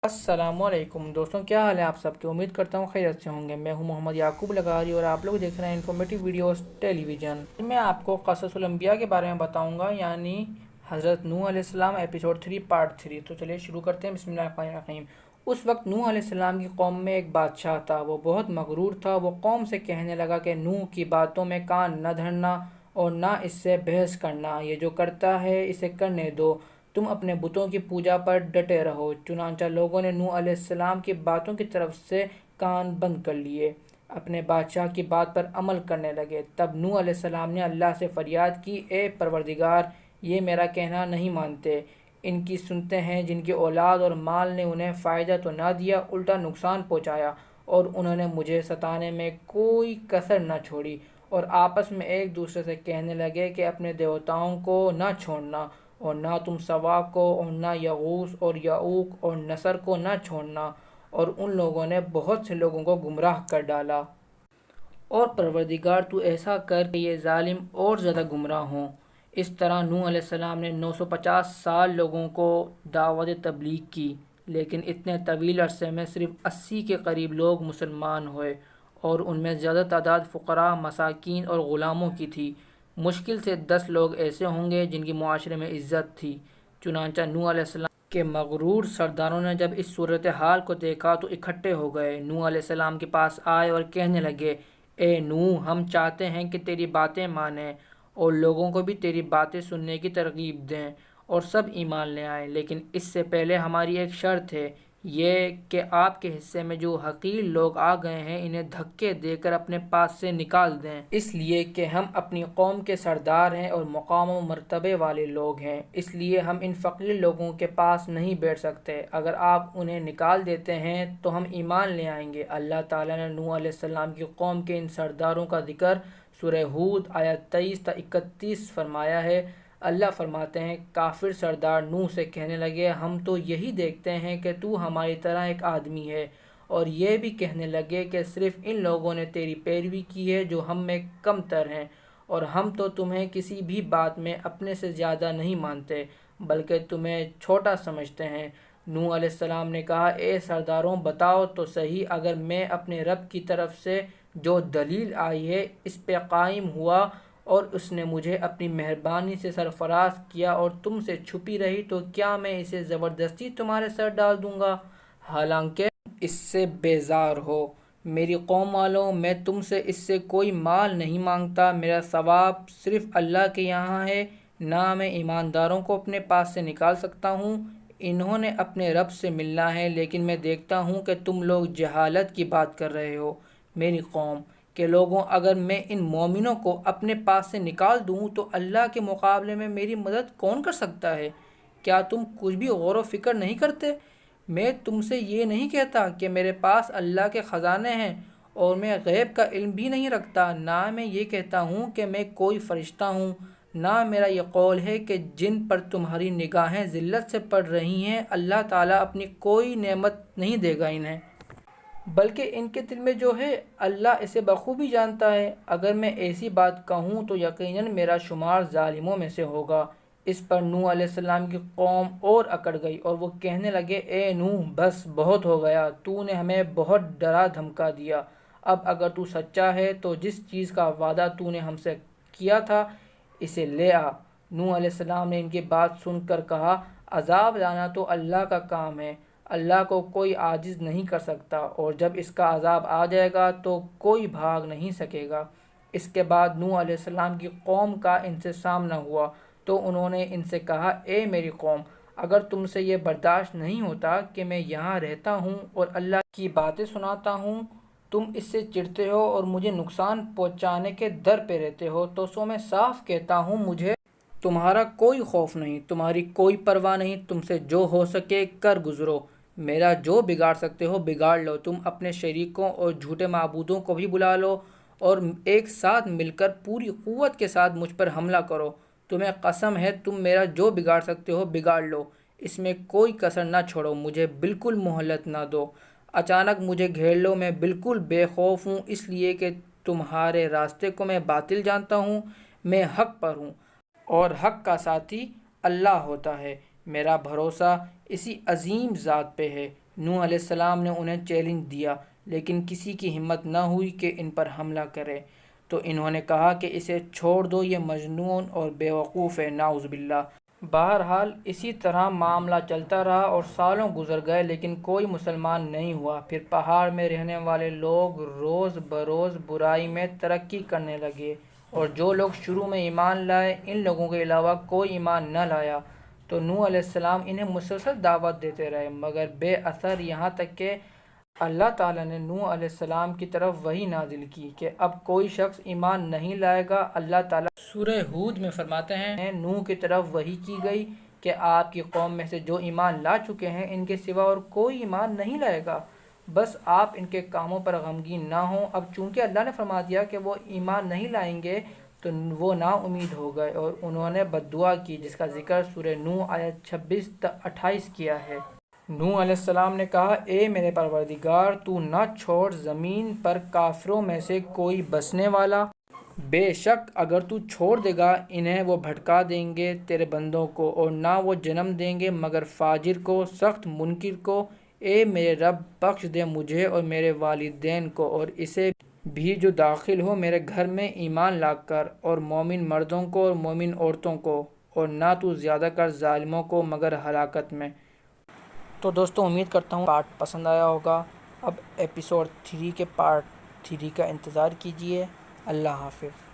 السلام علیکم دوستوں، کیا حال ہے آپ سب کی؟ امید کرتا ہوں خیریت سے ہوں گے۔ میں ہوں محمد یعقوب لغاری اور آپ لوگ دیکھ رہے ہیں انفارمیٹیو ویڈیوز ٹیلی ویژن۔ میں آپ کو قصص الانبیاء کے بارے میں بتاؤں گا، یعنی حضرت نوح علیہ السلام ایپیسوڈ 3 پارٹ 3۔ تو چلیے شروع کرتے ہیں۔ بسم اللہ الرحمن الرحیم۔ اس وقت نوح علیہ السلام کی قوم میں ایک بادشاہ تھا، وہ بہت مغرور تھا۔ وہ قوم سے کہنے لگا کہ نوح کی باتوں میں کان نہ دھرنا اور نہ اس سے بحث کرنا، یہ جو کرتا ہے اسے کرنے دو، تم اپنے بتوں کی پوجا پر ڈٹے رہو۔ چنانچہ لوگوں نے نوح علیہ السلام کی باتوں کی طرف سے کان بند کر لیے، اپنے بادشاہ کی بات پر عمل کرنے لگے۔ تب نوح علیہ السلام نے اللہ سے فریاد کی، اے پروردگار، یہ میرا کہنا نہیں مانتے، ان کی سنتے ہیں جن کی اولاد اور مال نے انہیں فائدہ تو نہ دیا، الٹا نقصان پہنچایا، اور انہوں نے مجھے ستانے میں کوئی کسر نہ چھوڑی۔ اور آپس میں ایک دوسرے سے کہنے لگے کہ اپنے دیوتاؤں کو نہ چھوڑنا، اور نہ تم سوا کو، اور نہ یغوث اور یعوق اور نصر کو نہ چھوڑنا، اور ان لوگوں نے بہت سے لوگوں کو گمراہ کر ڈالا۔ اور پروردگار تو ایسا کر کہ یہ ظالم اور زیادہ گمراہ ہوں۔ اس طرح نوح علیہ السلام نے 950 سال لوگوں کو دعوت تبلیغ کی، لیکن اتنے طویل عرصے میں صرف 80 کے قریب لوگ مسلمان ہوئے، اور ان میں زیادہ تعداد فقراء، مساکین اور غلاموں کی تھی۔ مشکل سے 10 لوگ ایسے ہوں گے جن کی معاشرے میں عزت تھی۔ چنانچہ نوح علیہ السلام کے مغرور سرداروں نے جب اس صورتحال کو دیکھا تو اکٹھے ہو گئے، نوح علیہ السلام کے پاس آئے اور کہنے لگے، اے نوح، ہم چاہتے ہیں کہ تیری باتیں مانیں اور لوگوں کو بھی تیری باتیں سننے کی ترغیب دیں اور سب ایمان لے آئیں، لیکن اس سے پہلے ہماری ایک شرط ہے، یہ کہ آپ کے حصے میں جو حقیر لوگ آ گئے ہیں انہیں دھکے دے کر اپنے پاس سے نکال دیں، اس لیے کہ ہم اپنی قوم کے سردار ہیں اور مقام و مرتبے والے لوگ ہیں، اس لیے ہم ان فقیر لوگوں کے پاس نہیں بیٹھ سکتے۔ اگر آپ انہیں نکال دیتے ہیں تو ہم ایمان لے آئیں گے۔ اللہ تعالیٰ نے نوح علیہ السلام کی قوم کے ان سرداروں کا ذکر سورہ ہود آیت 23 تا 31 فرمایا ہے۔ اللہ فرماتے ہیں، کافر سردار نوح سے کہنے لگے، ہم تو یہی دیکھتے ہیں کہ تو ہماری طرح ایک آدمی ہے، اور یہ بھی کہنے لگے کہ صرف ان لوگوں نے تیری پیروی کی ہے جو ہم میں کم تر ہیں، اور ہم تو تمہیں کسی بھی بات میں اپنے سے زیادہ نہیں مانتے بلکہ تمہیں چھوٹا سمجھتے ہیں۔ نوح علیہ السلام نے کہا، اے سرداروں، بتاؤ تو صحیح، اگر میں اپنے رب کی طرف سے جو دلیل آئی ہے اس پہ قائم ہوا اور اس نے مجھے اپنی مہربانی سے سرفراز کیا اور تم سے چھپی رہی، تو کیا میں اسے زبردستی تمہارے سر ڈال دوں گا، حالانکہ اس سے بیزار ہو؟ میری قوم والوں، میں تم سے اس سے کوئی مال نہیں مانگتا، میرا ثواب صرف اللہ کے یہاں ہے، نہ میں ایمانداروں کو اپنے پاس سے نکال سکتا ہوں۔ انہوں نے اپنے رب سے ملنا ہے، لیکن میں دیکھتا ہوں کہ تم لوگ جہالت کی بات کر رہے ہو۔ میری قوم کے لوگوں، اگر میں ان مومنوں کو اپنے پاس سے نکال دوں تو اللہ کے مقابلے میں میری مدد کون کر سکتا ہے؟ کیا تم کچھ بھی غور و فکر نہیں کرتے؟ میں تم سے یہ نہیں کہتا کہ میرے پاس اللہ کے خزانے ہیں اور میں غیب کا علم بھی نہیں رکھتا، نہ میں یہ کہتا ہوں کہ میں کوئی فرشتہ ہوں، نہ میرا یہ قول ہے کہ جن پر تمہاری نگاہیں ذلت سے پڑ رہی ہیں اللہ تعالیٰ اپنی کوئی نعمت نہیں دے گا انہیں، بلکہ ان کے دل میں جو ہے اللہ اسے بخوبی جانتا ہے۔ اگر میں ایسی بات کہوں تو یقیناً میرا شمار ظالموں میں سے ہوگا۔ اس پر نوح علیہ السلام کی قوم اور اکڑ گئی اور وہ کہنے لگے، اے نوح، بس بہت ہو گیا، تو نے ہمیں بہت ڈرا دھمکا دیا۔ اب اگر تو سچا ہے تو جس چیز کا وعدہ تو نے ہم سے کیا تھا اسے لے آ۔ نوح علیہ السلام نے ان کی بات سن کر کہا، عذاب لانا تو اللہ کا کام ہے، اللہ کو کوئی عاجز نہیں کر سکتا، اور جب اس کا عذاب آ جائے گا تو کوئی بھاگ نہیں سکے گا۔ اس کے بعد نوح علیہ السلام کی قوم کا ان سے سامنا ہوا تو انہوں نے ان سے کہا، اے میری قوم، اگر تم سے یہ برداشت نہیں ہوتا کہ میں یہاں رہتا ہوں اور اللہ کی باتیں سناتا ہوں، تم اس سے چڑھتے ہو اور مجھے نقصان پہنچانے کے در پہ رہتے ہو، تو سو میں صاف کہتا ہوں، مجھے تمہارا کوئی خوف نہیں، تمہاری کوئی پرواہ نہیں، تم سے جو ہو سکے کر گزرو، میرا جو بگاڑ سکتے ہو بگاڑ لو، تم اپنے شریکوں اور جھوٹے معبودوں کو بھی بلا لو اور ایک ساتھ مل کر پوری قوت کے ساتھ مجھ پر حملہ کرو، تمہیں قسم ہے تم میرا جو بگاڑ سکتے ہو بگاڑ لو، اس میں کوئی کسر نہ چھوڑو، مجھے بالکل مہلت نہ دو، اچانک مجھے گھیر لو، میں بالکل بے خوف ہوں، اس لیے کہ تمہارے راستے کو میں باطل جانتا ہوں، میں حق پر ہوں، اور حق کا ساتھی اللہ ہوتا ہے، میرا بھروسہ اسی عظیم ذات پہ ہے نوح علیہ السلام نے انہیں چیلنج دیا لیکن کسی کی ہمت نہ ہوئی کہ ان پر حملہ کرے، تو انہوں نے کہا کہ اسے چھوڑ دو، یہ مجنون اور بیوقوف ہے، نعوذ باللہ۔ بہرحال اسی طرح معاملہ چلتا رہا اور سالوں گزر گئے لیکن کوئی مسلمان نہیں ہوا۔ پھر پہاڑ میں رہنے والے لوگ روز بروز برائی میں ترقی کرنے لگے، اور جو لوگ شروع میں ایمان لائے ان لوگوں کے علاوہ کوئی ایمان نہ لایا، تو نوح علیہ السلام انہیں مسلسل دعوت دیتے رہے مگر بے اثر، یہاں تک کہ اللہ تعالیٰ نے نوح علیہ السلام کی طرف وحی نازل کی کہ اب کوئی شخص ایمان نہیں لائے گا۔ اللہ تعالیٰ سورہ ہود میں فرماتے ہیں، نوح کی طرف وحی کی گئی کہ آپ کی قوم میں سے جو ایمان لا چکے ہیں ان کے سوا اور کوئی ایمان نہیں لائے گا، بس آپ ان کے کاموں پر غمگین نہ ہوں۔ اب چونکہ اللہ نے فرما دیا کہ وہ ایمان نہیں لائیں گے تو وہ نا امید ہو گئے اور انہوں نے بد دعا کی، جس کا ذکر سورہ نوح آیت 26-28 کیا ہے۔ نوح علیہ السلام نے کہا، اے میرے پروردگار، تو نہ چھوڑ زمین پر کافروں میں سے کوئی بسنے والا، بے شک اگر تو چھوڑ دے گا انہیں وہ بھٹکا دیں گے تیرے بندوں کو، اور نہ وہ جنم دیں گے مگر فاجر کو، سخت منکر کو۔ اے میرے رب، بخش دے مجھے اور میرے والدین کو اور اسے بھی جو داخل ہو میرے گھر میں ایمان لا کر، اور مومن مردوں کو اور مومن عورتوں کو، اور نہ تو زیادہ کر ظالموں کو مگر ہلاکت میں۔ تو دوستوں امید کرتا ہوں پارٹ پسند آیا ہوگا۔ اب ایپیسوڈ 3 کے پارٹ 3 کا انتظار کیجیے۔ اللہ حافظ۔